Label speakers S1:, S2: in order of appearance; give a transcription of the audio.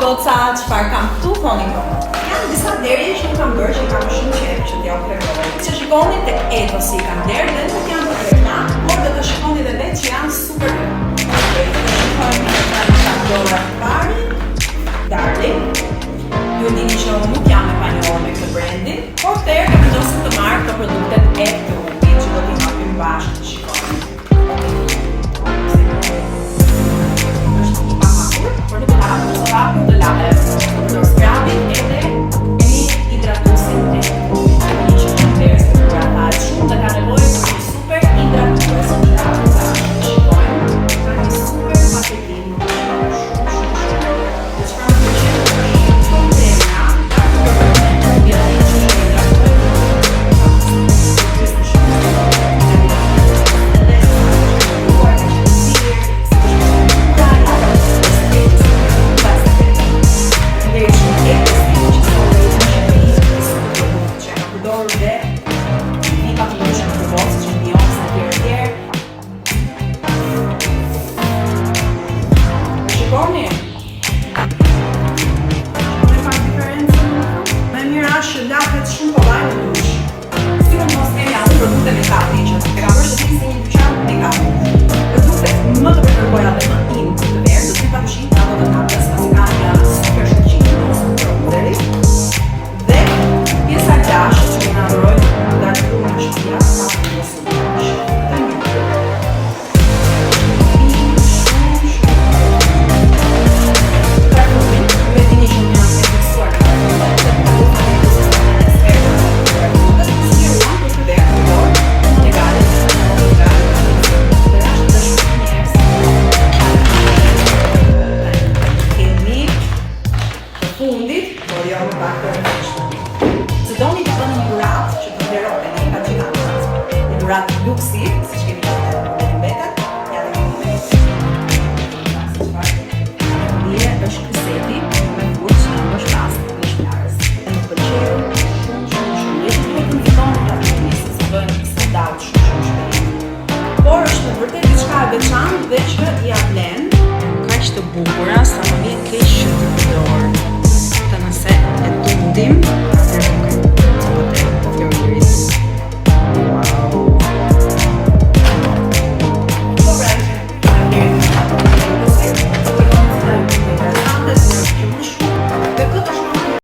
S1: goca, çfarë kam këtu, thoni po. Janë disa derje që kam bërë që kam shumë qejf që t'ja u tregoj. Se shikoni tek Etosi kam derë dhe nuk janë për reklam, por do të shikoni edhe vetë që janë super mirë. Shikoni ka dora pari, Darling. Ju dini që unë nuk jam e panjohur me këtë brandin, por tërë kam vendosur të marr këto produktet e Etosi që do t'i hapim bashkë të shikoni. Por nuk hapur të lave do scrubbing edhe e një hidratusin e një që në verës të hidratat shumë dhe ka nevojë për një super hidratues që hapur të shikojmë ka një super paketim dhe që pra më përqenë të kremja dhe që ja blen kaq të bukura sa më vjen keq që të përdor. Të nëse e tundim